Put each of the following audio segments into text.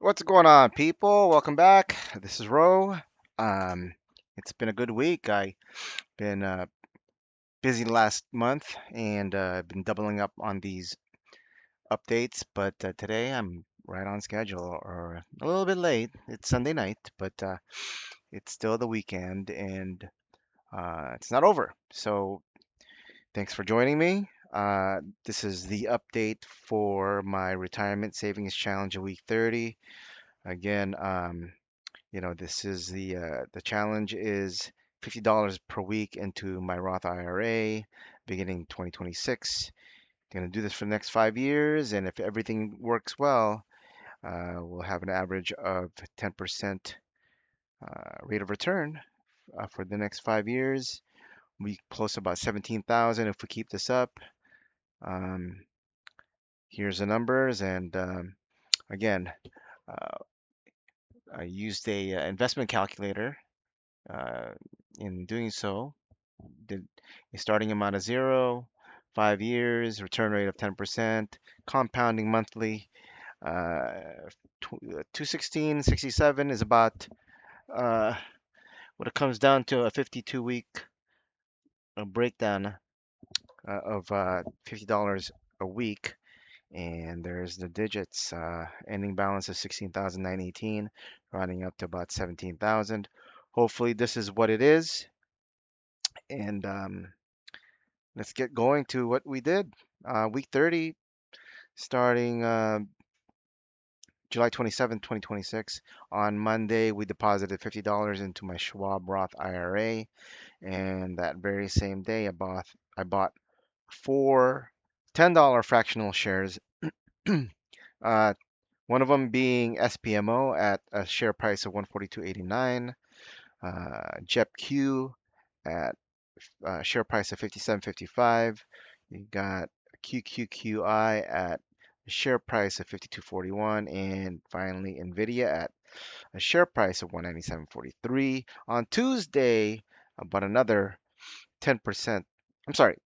What's going on, people? Welcome back. This is Ro. Um, it's been a good week. I've been busy last month and I've been doubling up on these updates, but today I'm right on schedule or a little bit late. It's Sunday night, but it's still the weekend and it's not over. So thanks for joining me. This is the update for my retirement savings challenge of week 30. Again, this is the challenge is $50 per week into my Roth IRA beginning 2026. Going to do this for the next 5 years, and if everything works well, we'll have an average of 10% rate of return for the next 5 years. We close to about 17,000 if we keep this up. Um, Here's the numbers, and again, uh, I used a investment calculator uh, in doing so. Did a starting amount of zero, 5 years, return rate of 10%, compounding monthly. Uh, 216.67 is about uh, what it comes down to a 52-week breakdown of $50 a week. And there's the digits. Ending balance of 16,918, rounding up to about 17,000. Hopefully, this is what it is. And let's get going to what we did. Week 30, starting July 27, 2026. On Monday, we deposited $50 into my Schwab Roth IRA, and that very same day, I bought four $10 fractional shares. uh, One of them being SPMO at a share price of 142.89, JEPQ at share price of 57.55. You got QQQI at a share price of 52.41, and finally Nvidia at a share price of 197.43. On Tuesday, about another 10%. I'm sorry,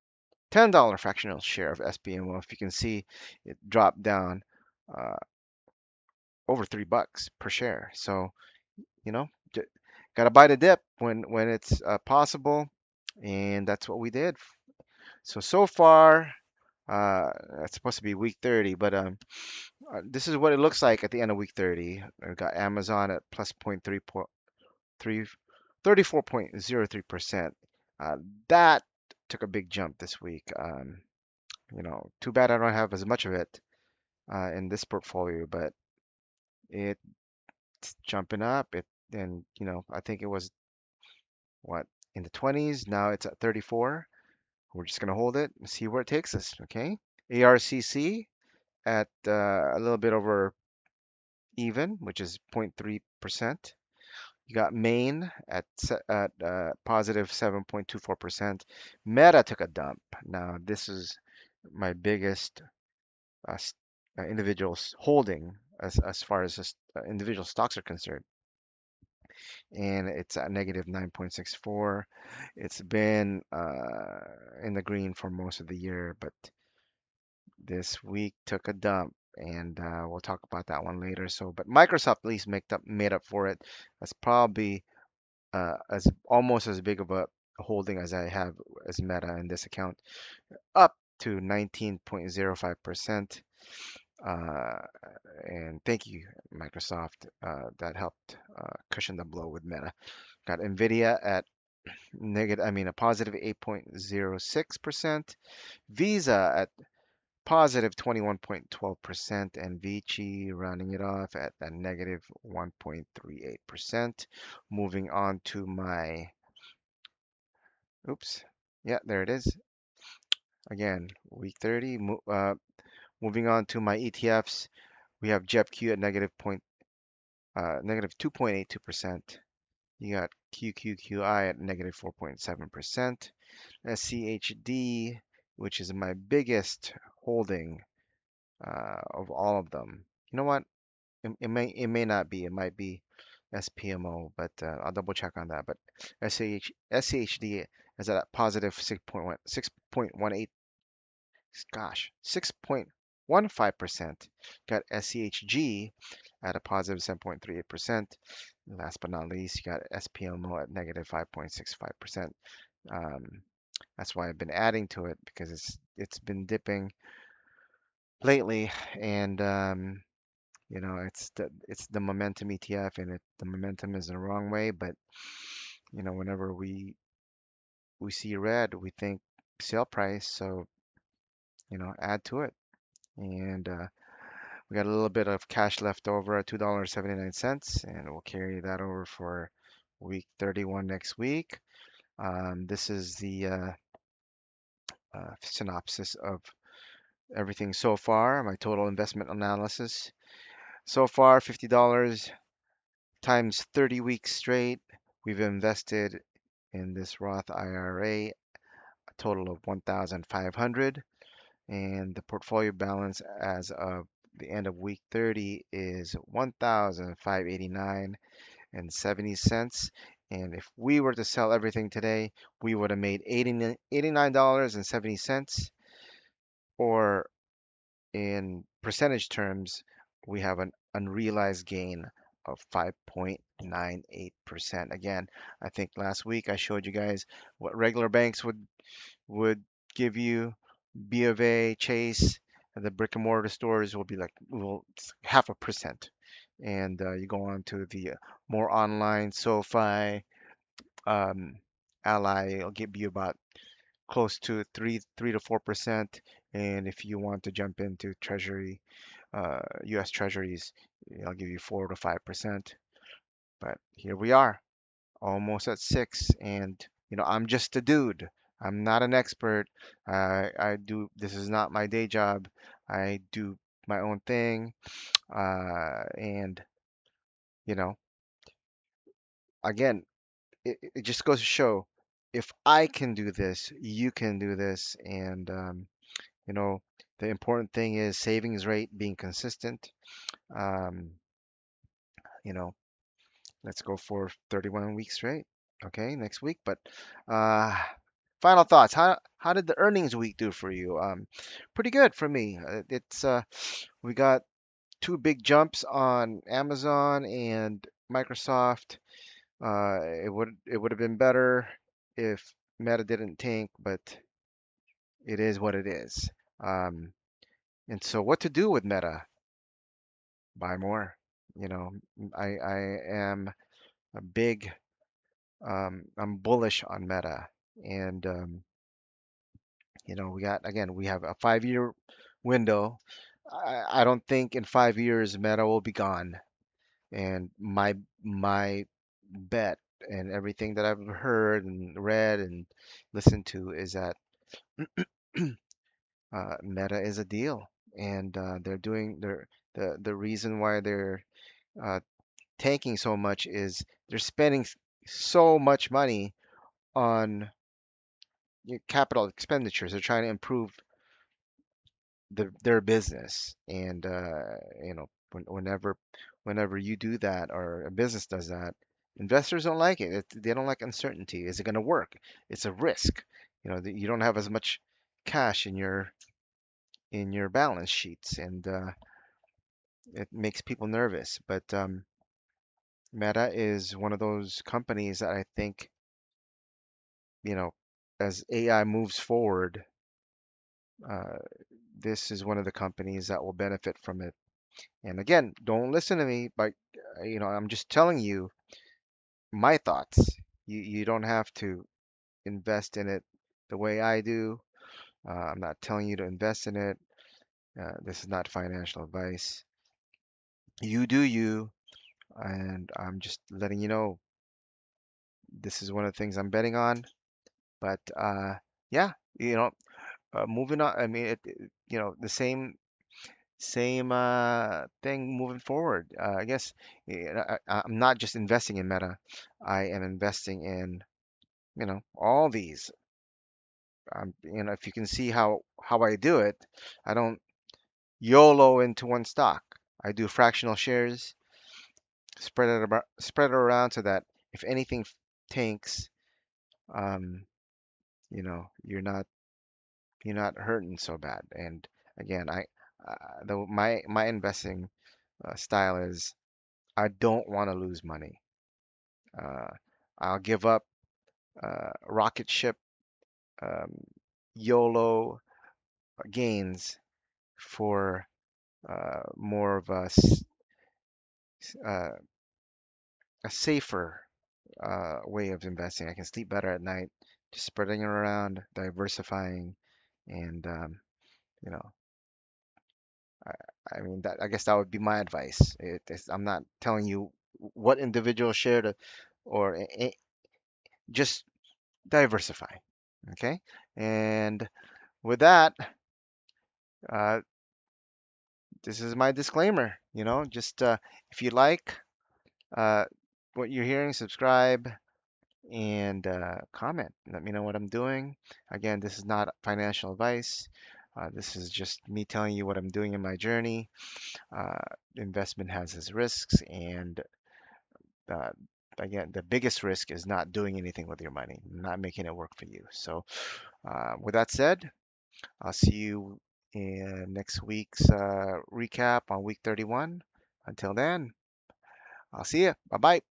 $10 fractional share of SPMO. If you can see, it dropped down uh, over $3 per share. So you know, gotta buy the dip when it's possible, and that's what we did. So far, it's supposed to be week 30, but this is what it looks like at the end of week 30. We got Amazon at plus 0.3, 34.03%. That took a big jump this week. Too bad I don't have as much of it in this portfolio, but it's jumping up. And I think it was what in the 20s. Now it's at 34. We're just gonna hold it and see where it takes us. Okay. ARCC at a little bit over even, which is 0.3%. You got Maine at positive 7.24%. Meta took a dump. Now this is my biggest individual holding as far as just, individual stocks are concerned, and it's at negative 9.64. It's been in the green for most of the year, but this week took a dump, and we'll talk about that one later. So, but Microsoft at least made up for it. That's probably as almost as big of a holding as I have as Meta in this account, up to 19.05%. Uh, and thank you, Microsoft. That helped cushion the blow with Meta. Got Nvidia at a positive 8.06%, Visa at positive 21.12%, and Vici rounding it off at a negative 1.38%. Moving on to my, oops, yeah, there it is. Again, week 30. Moving on to my ETFs, we have JEPQ at negative 2.82%. You got QQQI at negative 4.7%. SCHD, which is my biggest holding of all of them. You know what? It may not be. It might be SPMO, but I'll double check on that. But SCHD is at a positive 6.18. Gosh, 6.18%. 0.15%. Got SCHG at a positive 7.38%. Last but not least, you got SPLMO at negative 5.65%. Um, that's why I've been adding to it because it's been dipping lately, and it's the momentum ETF, and the momentum is the wrong way. But whenever we see red, we think sale price, so add to it. And we got a little bit of cash left over at $2.79, and we'll carry that over for week 31 next week. This is the synopsis of everything so far, my total investment analysis. So far, $50 times 30 weeks straight. We've invested in this Roth IRA a total of 1,500, and the portfolio balance as of the end of week 30 is 1,589 and 70 cents. And if we were to sell everything today, we would have made $89 and 70 cents, or in percentage terms, we have an unrealized gain of 5.98%. Again, I think last week I showed you guys what regular banks would give you. B of A, Chase, and the brick and mortar stores will be like, well, it's 0.5%. And you go on to the more online SoFi, um, Ally, it'll give you about close to three to 4%. And if you want to jump into Treasury, U.S. Treasuries, I'll give you 4 to 5%. But here we are, almost at six, and I'm just a dude. I'm not an expert. I do. This is not my day job. I do my own thing, and you know, again, it just goes to show if I can do this, you can do this, and you know, the important thing is savings rate being consistent. Um, you know, let's go for 31 weeks straight. Okay, next week. But uh, final thoughts. How did the earnings week do for you? Pretty good for me. It's We got two big jumps on Amazon and Microsoft. It would have been better if Meta didn't tank, but it is what it is. Um, and so, what to do with Meta? Buy more. You know, I am a big I'm bullish on Meta, and we have a 5-year window. I don't think in 5 years Meta will be gone. And my bet and everything that I've heard and read and listened to is that Meta is a deal, and the reason why they're uh, tanking so much is they're spending so much money on capital expenditures. They're trying to improve their business, and whenever you do that or a business does that, investors don't like it. They don't like uncertainty. Is it going to work? It's a risk. You don't have as much cash in your balance sheets, and it makes people nervous. But Meta is one of those companies that I think, you know, as AI moves forward, uh, this is one of the companies that will benefit from it. And again, don't listen to me, but I'm just telling you my thoughts. You don't have to invest in it the way I do. I'm not telling you to invest in it. This is not financial advice. You do you, and I'm just letting you know this is one of the things I'm betting on. But yeah, moving on. I mean, the same thing moving forward. I guess I'm not just investing in Meta. I am investing in all these. If you can see how I do it, I don't YOLO into one stock. I do fractional shares, spread it around so that if anything tanks, um, you're not hurting so bad. And again, My investing style is I don't want to lose money. Uh, I'll give up rocket ship, um, YOLO gains for more of uh, a safer way of investing. I can sleep better at night, just spreading it around, diversifying, and you know, I, I mean that. I guess that would be my advice. I'm not telling you what individual share to, or just diversify. Okay, and with that, uh, this is my disclaimer. Just if you like uh, what you're hearing, subscribe and comment. Let me know what I'm doing. Again, this is not financial advice. This is just me telling you what I'm doing in my journey. Uh, Investment has its risks, and uh, again, the biggest risk is not doing anything with your money, not making it work for you. So, with that said, I'll see you in next week's recap on week 31. Until then, I'll see you. Bye bye.